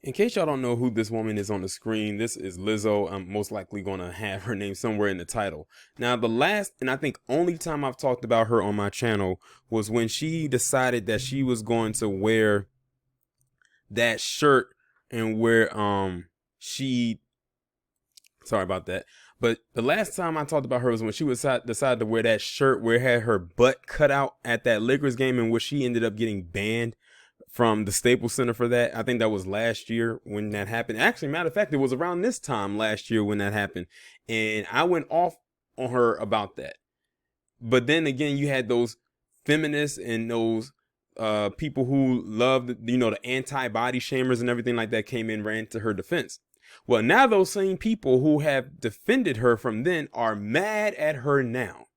In case y'all don't know who this woman is on the screen, this is Lizzo. I'm most likely going to have her name somewhere in the title. Now, the last and I think only time I've talked about her on my channel was when she decided that she was going to wear that shirt and where she sorry about that. But the last time I talked about her was when she was decided to wear that shirt where it had her butt cut out at that Lakers game, in which she ended up getting banned from the Staples Center for that. I think that was last year when that happened. Actually, matter of fact, it was around this time last year when that happened. And I went off on her about that. But then again, you had those feminists and those people who loved, the anti-body shamers and everything like that came in, ran to her defense. Well, now those same people who have defended her from then are mad at her now.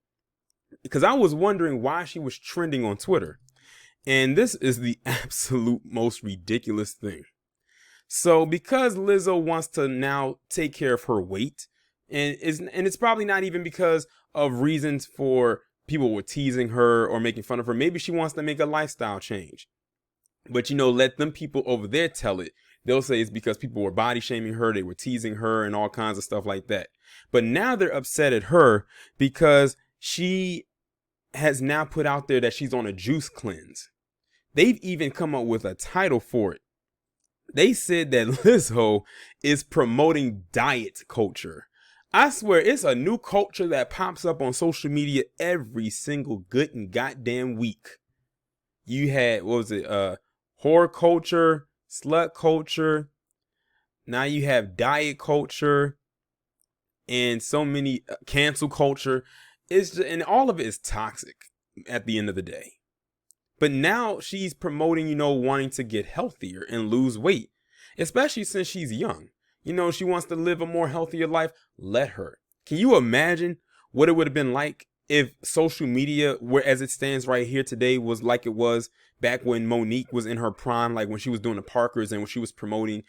Because I was wondering why she was trending on Twitter. And this is the absolute most ridiculous thing. So because Lizzo wants to now take care of her weight, and it's probably not even because of reasons for people were teasing her or making fun of her. Maybe she wants to make a lifestyle change. But, let them people over there tell it. They'll say it's because people were body shaming her, they were teasing her and all kinds of stuff like that. But now they're upset at her because she has now put out there that she's on a juice cleanse. They've even come up with a title for it. They said that Lizzo is promoting diet culture. I swear it's a new culture that pops up on social media every single good and goddamn week. You had, whore culture, slut culture. Now you have diet culture and so many cancel culture. And all of it is toxic at the end of the day. But now she's promoting, wanting to get healthier and lose weight, especially since she's young. She wants to live a more healthier life. Let her. Can you imagine what it would have been like if social media, where as it stands right here today, was like it was back when Monique was in her prime, like when she was doing the Parkers and when she was promoting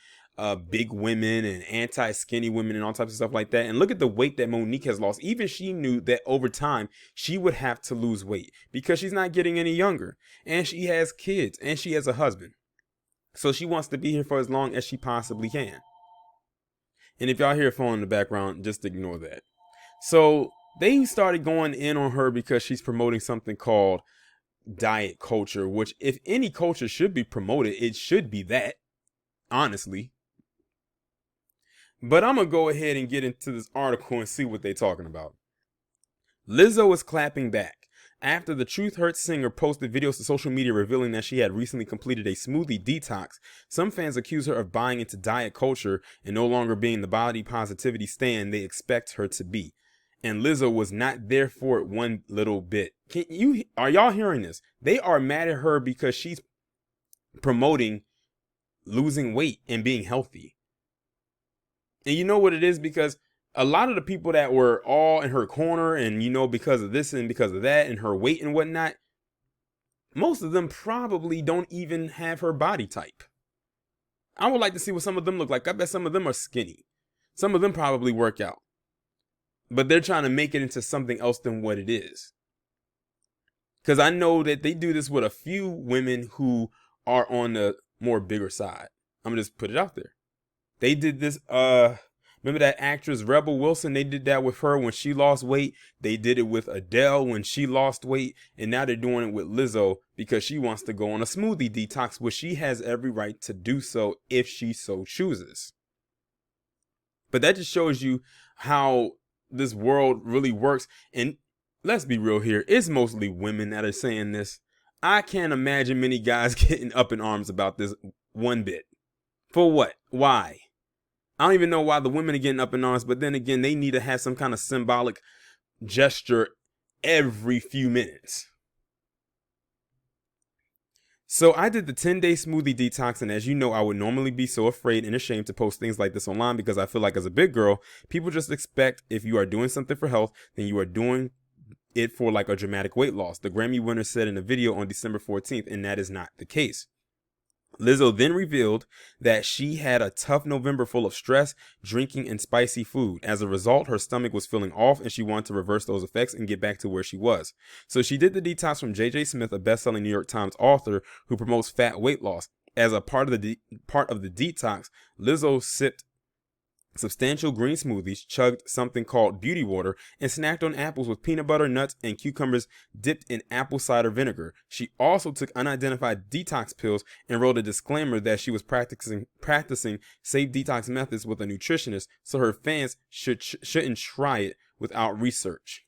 big women and anti-skinny women and all types of stuff like that. And look at the weight that Monique has lost. Even she knew that over time she would have to lose weight because she's not getting any younger, and she has kids and she has a husband. So she wants to be here for as long as she possibly can. And if y'all hear a phone in the background, just ignore that. So they started going in on her because she's promoting something called diet culture, which if any culture should be promoted, it should be that, honestly. But I'm going to go ahead and get into this article and see what they're talking about. Lizzo is clapping back after the Truth Hurts singer posted videos to social media revealing that she had recently completed a smoothie detox. Some fans accuse her of buying into diet culture and no longer being the body positivity stan they expect her to be. And Lizzo was not there for it one little bit. Are y'all hearing this? They are mad at her because she's promoting losing weight and being healthy. And you know what it is? Because a lot of the people that were all in her corner and, because of this and because of that and her weight and whatnot, most of them probably don't even have her body type. I would like to see what some of them look like. I bet some of them are skinny. Some of them probably work out. But they're trying to make it into something else than what it is. Because I know that they do this with a few women who are on the more bigger side. I'm going to just put it out there. They did this, remember that actress Rebel Wilson? They did that with her when she lost weight. They did it with Adele when she lost weight. And now they're doing it with Lizzo because she wants to go on a smoothie detox, which she has every right to do so if she so chooses. But that just shows you how this world really works. And let's be real here. It's mostly women that are saying this. I can't imagine many guys getting up in arms about this one bit. For what? Why? I don't even know why the women are getting up in arms, but then again, they need to have some kind of symbolic gesture every few minutes. So I did the 10-day smoothie detox, and as you know, I would normally be so afraid and ashamed to post things like this online because I feel like as a big girl, people just expect if you are doing something for health, then you are doing it for like a dramatic weight loss. The Grammy winner said in a video on December 14th, and that is not the case. Lizzo then revealed that she had a tough November full of stress, drinking, and spicy food. As a result, her stomach was feeling off and she wanted to reverse those effects and get back to where she was. So she did the detox from J.J. Smith, a best-selling New York Times author who promotes fat weight loss. As a part of the detox, Lizzo sipped substantial green smoothies, chugged something called beauty water, and snacked on apples with peanut butter, nuts, and cucumbers dipped in apple cider vinegar. She also took unidentified detox pills and wrote a disclaimer that she was practicing safe detox methods with a nutritionist, so her fans shouldn't try it without research.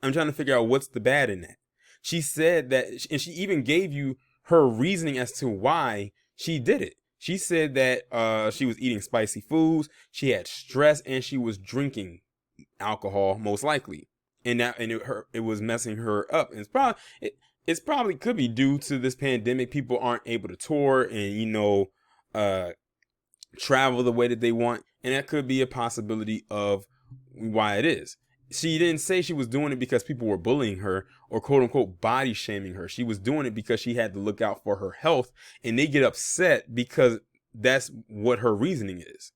I'm trying to figure out what's the bad in that. She said that, and she even gave you her reasoning as to why she did it. She said that she was eating spicy foods, she had stress, and she was drinking alcohol, most likely, and it was messing her up. And it's probably could be due to this pandemic. People aren't able to tour and travel the way that they want, and that could be a possibility of why it is. She didn't say she was doing it because people were bullying her or quote unquote body shaming her. She was doing it because she had to look out for her health, and they get upset because that's what her reasoning is.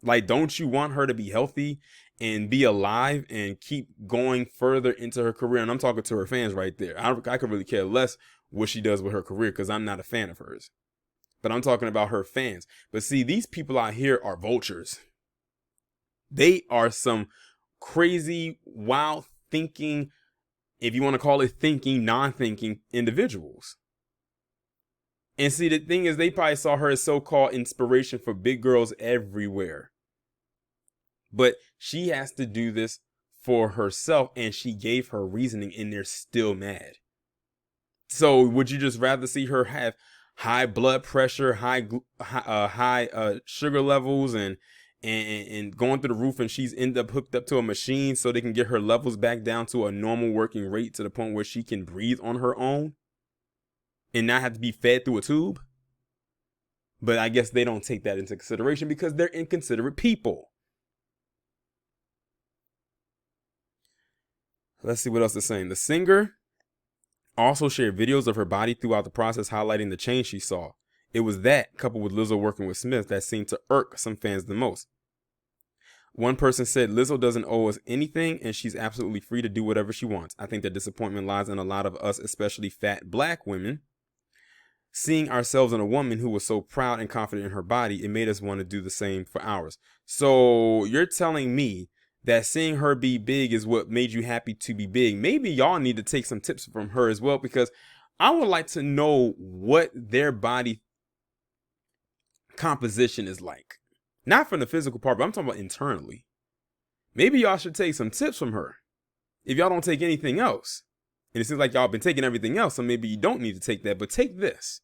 Like, don't you want her to be healthy and be alive and keep going further into her career? And I'm talking to her fans right there. I could really care less what she does with her career because I'm not a fan of hers. But I'm talking about her fans. But see, these people out here are vultures. They are some crazy, wild thinking, if you want to call it thinking, non-thinking individuals. And see, the thing is, they probably saw her as so-called inspiration for big girls everywhere. But she has to do this for herself, and she gave her reasoning, and they're still mad. So would you just rather see her have high blood pressure, high sugar levels, and going through the roof, and she's end up hooked up to a machine so they can get her levels back down to a normal working rate to the point where she can breathe on her own and not have to be fed through a tube? But I guess they don't take that into consideration because they're inconsiderate people. Let's see what else is saying. The singer also shared videos of her body throughout the process, highlighting the change she saw. It was that, coupled with Lizzo working with Smith, that seemed to irk some fans the most. One person said, Lizzo doesn't owe us anything, and she's absolutely free to do whatever she wants. I think the disappointment lies in a lot of us, especially fat black women, seeing ourselves in a woman who was so proud and confident in her body. It made us want to do the same for ours. So you're telling me that seeing her be big is what made you happy to be big? Maybe y'all need to take some tips from her as well, because I would like to know what their body composition is like. Not from the physical part, but I'm talking about internally. Maybe y'all should take some tips from her if y'all don't take anything else. And it seems like y'all been taking everything else, so maybe you don't need to take that, but take this.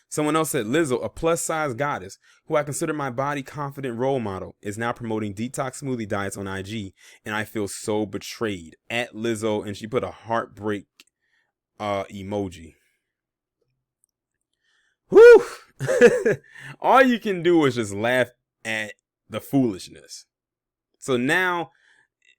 Someone else said, Lizzo, a plus-size goddess who I consider my body confident role model, is now promoting detox smoothie diets on IG, and I feel so betrayed. At Lizzo, and she put a heartbreak emoji. Whew! All you can do is just laugh at the foolishness. So now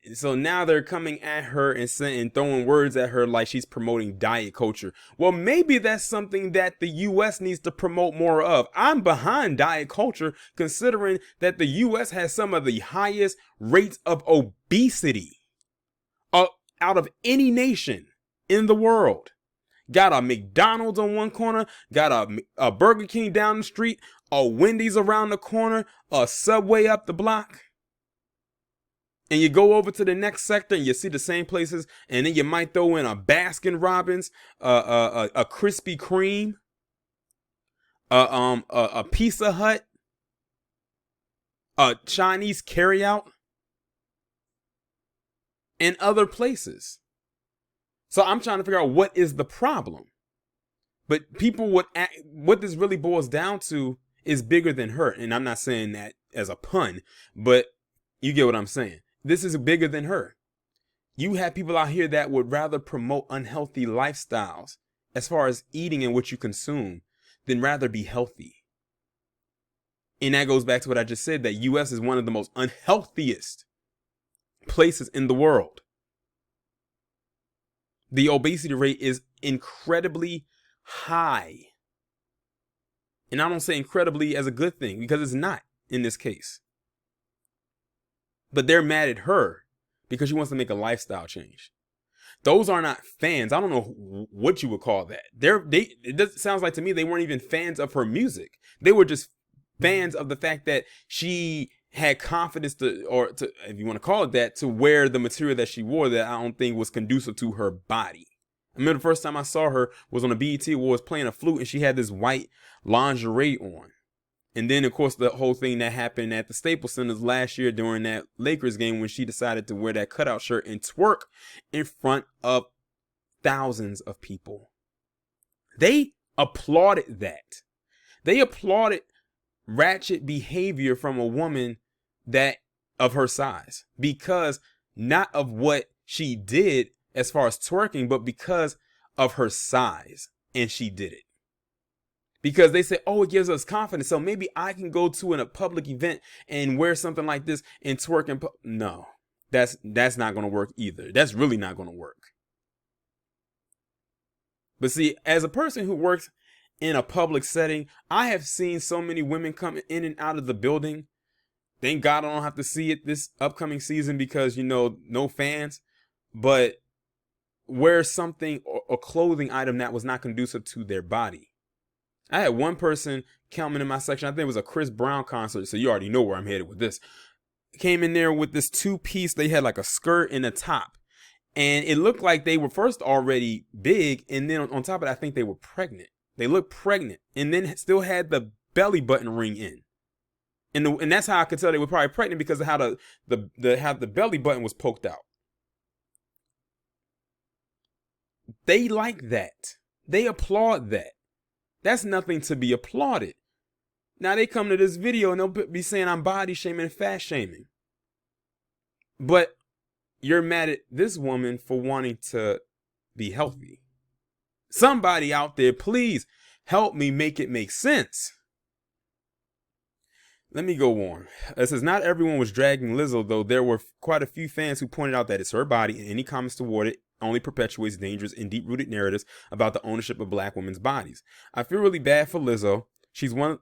they're coming at her and saying, throwing words at her like she's promoting diet culture. Well, maybe that's something that the U.S. needs to promote more of. I'm behind diet culture, considering that the U.S. has some of the highest rates of obesity out of any nation in the world. Got a McDonald's on one corner, got a Burger King down the street, a Wendy's around the corner, a Subway up the block. And you go over to the next sector and you see the same places, and then you might throw in a Baskin Robbins, a Krispy Kreme, a Pizza Hut, a Chinese carryout, and other places. So I'm trying to figure out what is the problem. But people what this really boils down to is bigger than her. And I'm not saying that as a pun, but you get what I'm saying. This is bigger than her. You have people out here that would rather promote unhealthy lifestyles as far as eating and what you consume than rather be healthy. And that goes back to what I just said, that U.S. is one of the most unhealthiest places in the world. The obesity rate is incredibly high. And I don't say incredibly as a good thing, because it's not in this case. But they're mad at her because she wants to make a lifestyle change. Those are not fans. I don't know what you would call that. Sounds like to me they weren't even fans of her music. They were just fans of the fact that she had confidence to, if you want to call it that, to wear the material that she wore that I don't think was conducive to her body. I remember the first time I saw her was on a BET Awards playing a flute, and she had this white lingerie on. And then, of course, the whole thing that happened at the Staples Centers last year during that Lakers game when she decided to wear that cutout shirt and twerk in front of thousands of people. They applauded that. They applauded ratchet behavior from a woman that of her size, because not of what she did as far as twerking, but because of her size, and she did it. Because they say, oh, it gives us confidence. So maybe I can go to a public event and wear something like this and twerk. No, that's not going to work either. That's really not going to work. But see, as a person who works in a public setting, I have seen so many women come in and out of the building. Thank God I don't have to see it this upcoming season because, no fans. But wear something or a clothing item that was not conducive to their body. I had one person coming in my section. I think it was a Chris Brown concert, so you already know where I'm headed with this. Came in there with this two-piece. They had like a skirt and a top. And it looked like they were first already big, and then on top of that, I think they were pregnant. They looked pregnant, and then still had the belly button ring in. And that's how I could tell they were probably pregnant, because of how the belly button was poked out. They like that. They applaud that. That's nothing to be applauded. Now they come to this video and they'll be saying I'm body shaming and fat shaming. But you're mad at this woman for wanting to be healthy. Somebody out there, please help me make it make sense. Let me go on. It says, not everyone was dragging Lizzo, though there were quite a few fans who pointed out that it's her body, and any comments toward it only perpetuates dangerous and deep-rooted narratives about the ownership of black women's bodies. I feel really bad for Lizzo. She's one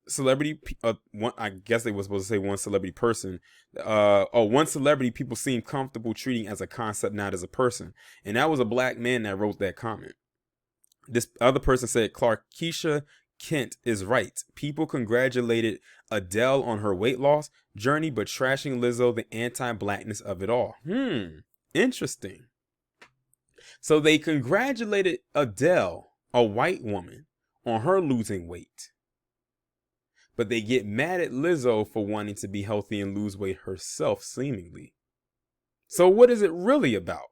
celebrity, I guess they were supposed to say one celebrity person. One celebrity people seem comfortable treating as a concept, not as a person. And that was a black man that wrote that comment. This other person said, Clarkeisha Kent is right. People congratulated Adele on her weight loss journey, but trashing Lizzo the anti-blackness of it all. Interesting. So they congratulated Adele, a white woman, on her losing weight. But they get mad at Lizzo for wanting to be healthy and lose weight herself, seemingly. So what is it really about?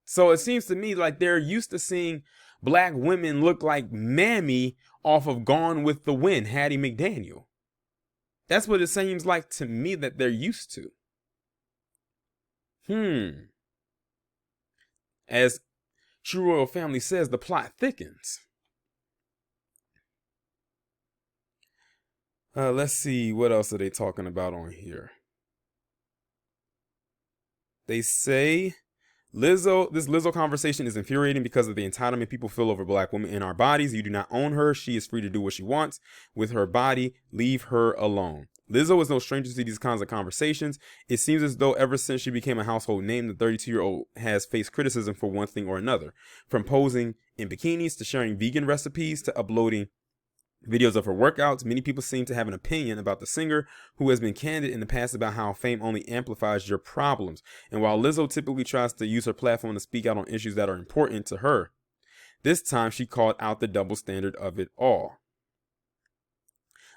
So it seems to me like they're used to seeing black women look like Mammy off of Gone with the Wind, Hattie McDaniel. That's what it seems like to me that they're used to. As True Royal Family says, the plot thickens. Let's see, what else are they talking about on here? They say this Lizzo conversation is infuriating because of the entitlement people feel over black women in our bodies. You do not own her. She is free to do what she wants with her body. Leave her alone. Lizzo is no stranger to these kinds of conversations. It seems as though ever since she became a household name, the 32-year-old has faced criticism for one thing or another. From posing in bikinis to sharing vegan recipes to uploading videos of her workouts, many people seem to have an opinion about the singer, who has been candid in the past about how fame only amplifies your problems. And while Lizzo typically tries to use her platform to speak out on issues that are important to her, this time she called out the double standard of it all.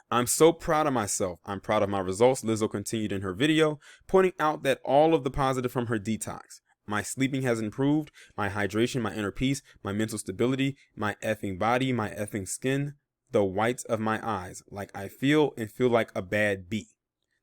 I'm so proud of myself. I'm proud of my results, Lizzo continued in her video, pointing out that all of the positive from her detox. My sleeping has improved, my hydration, my inner peace, my mental stability, my effing body, my effing skin, the whites of my eyes, like I feel and feel like a bad bee.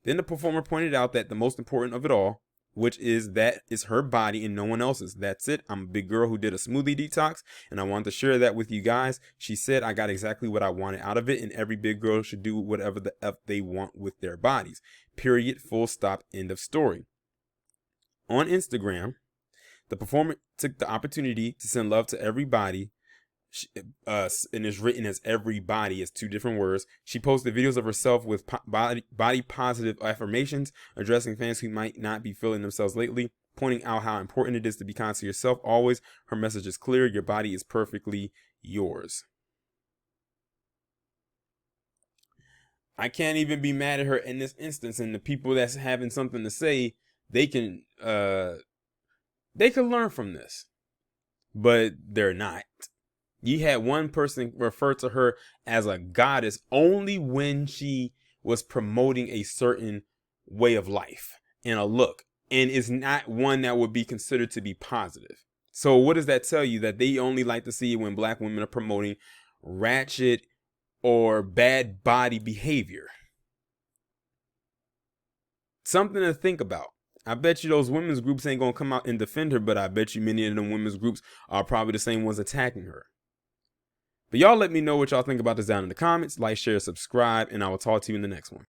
Then the performer pointed out that the most important of it all, which is that is her body and no one else's. That's it. I'm a big girl who did a smoothie detox, and I wanted to share that with you guys. She said I got exactly what I wanted out of it, and every big girl should do whatever the F they want with their bodies. Period. Full stop. End of story. On Instagram, the performer took the opportunity to send love to everybody. And it's written as everybody, as two different words. She posted videos of herself with body positive affirmations, addressing fans who might not be feeling themselves lately. pointing out how important it is to be kind to yourself always. Her message is clear. Your body is perfectly yours. I can't even be mad at her in this instance. And the people that's having something to say, they can learn from this, but they're not. You had one person refer to her as a goddess only when she was promoting a certain way of life and a look, and is not one that would be considered to be positive. So what does that tell you? That they only like to see when black women are promoting ratchet or bad body behavior. Something to think about. I bet you those women's groups ain't gonna come out and defend her, but I bet you many of them women's groups are probably the same ones attacking her. But y'all let me know what y'all think about this down in the comments. Like, share, subscribe, and I will talk to you in the next one.